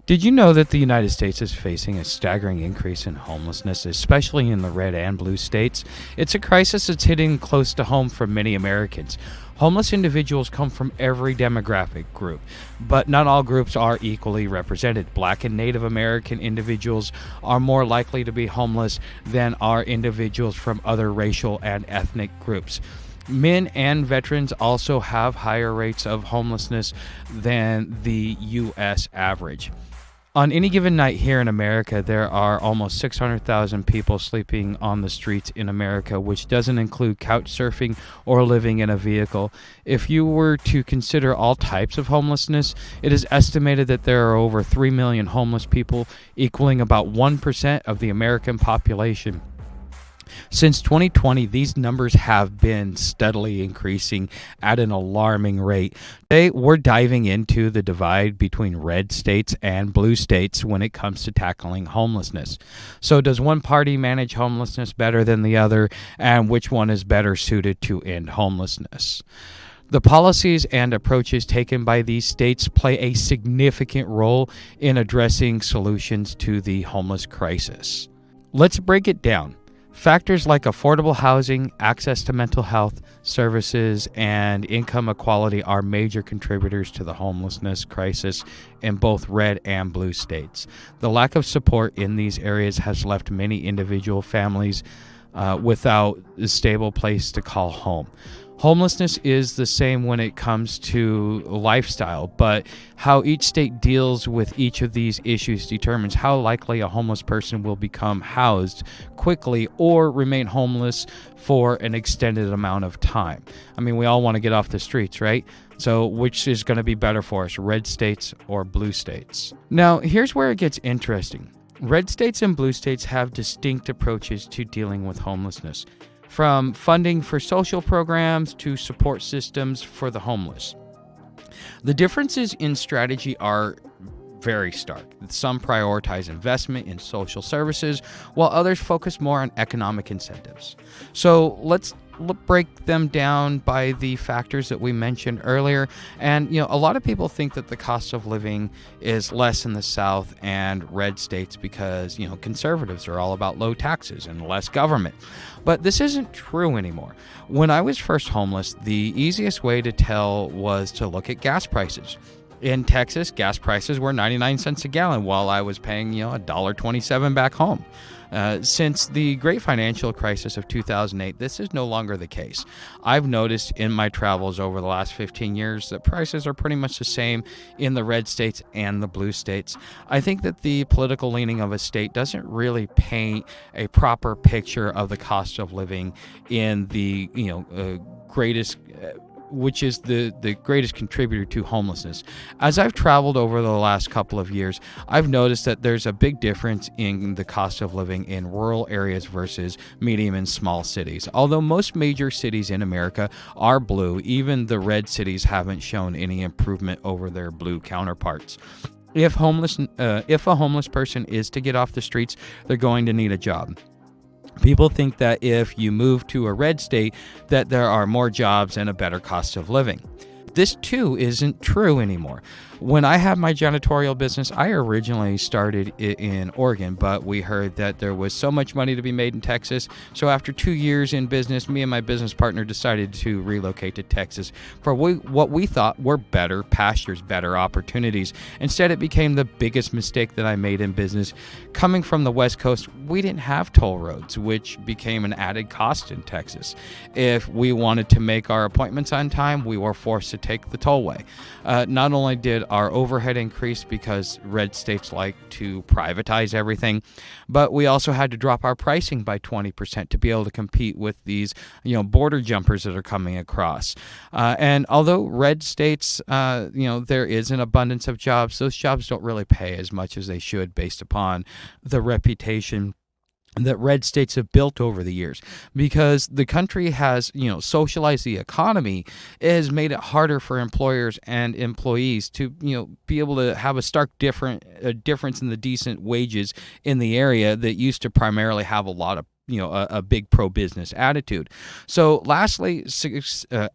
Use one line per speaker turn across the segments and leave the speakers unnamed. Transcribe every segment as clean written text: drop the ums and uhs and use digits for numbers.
Did you know that the United States is facing a staggering increase in homelessness, especially in the red and blue states? It's a crisis that's hitting close to home for many Americans. Homeless individuals come from every demographic group, but not all groups are equally represented. Black and Native American individuals are more likely to be homeless than are individuals from other racial and ethnic groups. Men and veterans also have higher rates of homelessness than the U.S. average. On any given night here in America, there are almost 600,000 people sleeping on the streets in America, which doesn't include couch surfing or living in a vehicle. If you were to consider all types of homelessness, it is estimated that there are over 3 million homeless people, equaling about 1% of the American population. Since 2020, these numbers have been steadily increasing at an alarming rate. Today, we're diving into the divide between red states and blue states when it comes to tackling homelessness. So, does one party manage homelessness better than the other, and which one is better suited to end homelessness? The policies and approaches taken by these states play a significant role in addressing solutions to the homeless crisis. Let's break it down. Factors like affordable housing, access to mental health services, and income equality are major contributors to the homelessness crisis in both red and blue states. The lack of support in these areas has left many individual families without a stable place to call home. Homelessness is the same when it comes to lifestyle, but how each state deals with each of these issues determines how likely a homeless person will become housed quickly or remain homeless for an extended amount of time. I mean, we all want to get off the streets, right? So which is going to be better for us, red states or blue states? Now, here's where it gets interesting. Red states and blue states have distinct approaches to dealing with homelessness, from funding for social programs to support systems for the homeless. The differences in strategy are very stark. Some prioritize investment in social services, while others focus more on economic incentives. So let's break them down by the factors that we mentioned earlier. And, a lot of people think that the cost of living is less in the South and red states because, conservatives are all about low taxes and less government. But this isn't true anymore. When I was first homeless, the easiest way to tell was to look at gas prices. In Texas, gas prices were 99 cents a gallon while I was paying, $1.27 back home. Since the great financial crisis of 2008, this is no longer the case. I've noticed in my travels over the last 15 years that prices are pretty much the same in the red states and the blue states. I think that the political leaning of a state doesn't really paint a proper picture of the cost of living in the greatest which is the greatest contributor to homelessness. As I've traveled over the last couple of years, I've noticed that there's a big difference in the cost of living in rural areas versus medium and small cities. Although most major cities in America are blue, even the red cities haven't shown any improvement over their blue counterparts. If a homeless person is to get off the streets, they're going to need a job. People think that if you move to a red state, that there are more jobs and a better cost of living. This too isn't true anymore. When I had my janitorial business, I originally started in Oregon, but we heard that there was so much money to be made in Texas. So after 2 years in business, me and my business partner decided to relocate to Texas for what we thought were better pastures, better opportunities. Instead, it became the biggest mistake that I made in business. Coming from the West Coast, we didn't have toll roads, which became an added cost in Texas. If we wanted to make our appointments on time, we were forced to take the tollway. Not only did our overhead increase because red states like to privatize everything, but we also had to drop our pricing by 20% to be able to compete with these, border jumpers that are coming across. And although red states, there is an abundance of jobs, those jobs don't really pay as much as they should based upon the reputation that red states have built over the years. Because the country has, socialized the economy, it has made it harder for employers and employees to, be able to have a stark difference in the decent wages in the area that used to primarily have a lot of a big pro-business attitude. So lastly,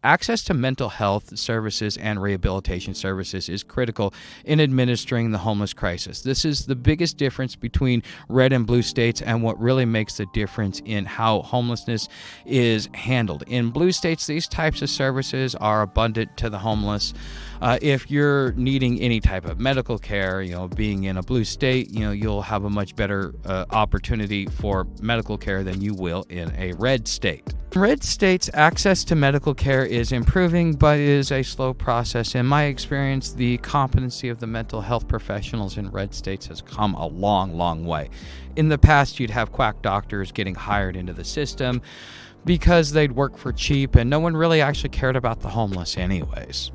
access to mental health services and rehabilitation services is critical in administering the homeless crisis. This is the biggest difference between red and blue states, and what really makes the difference in how homelessness is handled. In blue states, these types of services are abundant to the homeless. If you're needing any type of medical care, being in a blue state, you'll have a much better opportunity for medical care than you will in a red state. In red states, access to medical care is improving, but it is a slow process. In my experience, the competency of the mental health professionals in red states has come a long, long way. In the past, you'd have quack doctors getting hired into the system because they'd work for cheap, and no one really actually cared about the homeless anyways.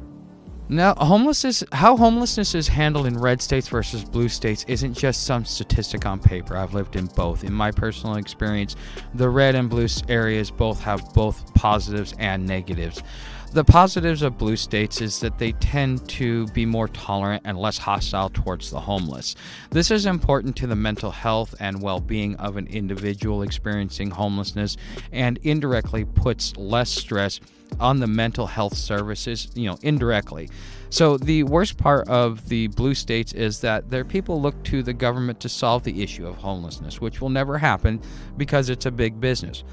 Now, how homelessness is handled in red states versus blue states isn't just some statistic on paper. I've lived in both. In my personal experience, the red and blue areas both have both positives and negatives. The positives of blue states is that they tend to be more tolerant and less hostile towards the homeless. This is important to the mental health and well-being of an individual experiencing homelessness, and indirectly puts less stress on the mental health services, indirectly. So the worst part of the blue states is that their people look to the government to solve the issue of homelessness, which will never happen because it's a big business.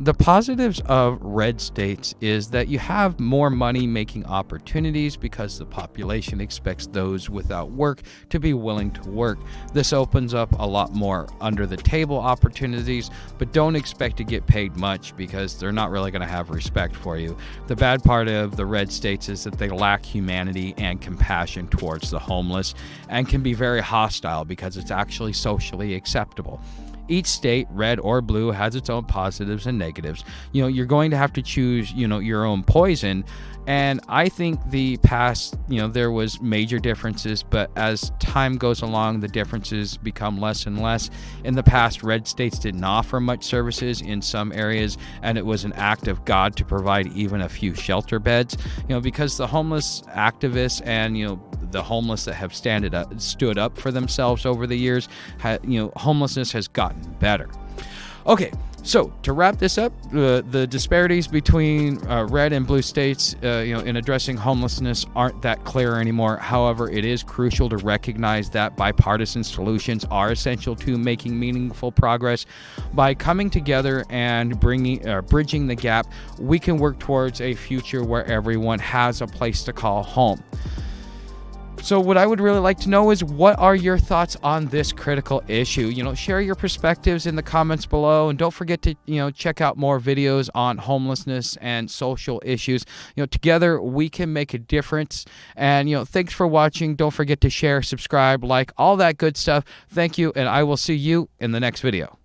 The positives of red states is that you have more money-making opportunities because the population expects those without work to be willing to work. This opens up a lot more under-the-table opportunities, but don't expect to get paid much because they're not really going to have respect for you. The bad part of the red states is that they lack humanity and compassion towards the homeless and can be very hostile because it's actually socially acceptable. Each state, red or blue, has its own positives and negatives. You're going to have to choose, your own poison. And I think the past, there was major differences, but as time goes along, the differences become less and less. In the past, red states didn't offer much services in some areas, and it was an act of God to provide even a few shelter beds, because the homeless activists and, the homeless that have stood up for themselves over the years, homelessness has gotten better. Okay, so to wrap this up, the disparities between red and blue states, in addressing homelessness aren't that clear anymore. However, it is crucial to recognize that bipartisan solutions are essential to making meaningful progress. By coming together and bridging the gap, we can work towards a future where everyone has a place to call home. So what I would really like to know is, what are your thoughts on this critical issue? Share your perspectives in the comments below, and don't forget to, check out more videos on homelessness and social issues. Together we can make a difference. And, thanks for watching. Don't forget to share, subscribe, like, all that good stuff. Thank you, and I will see you in the next video.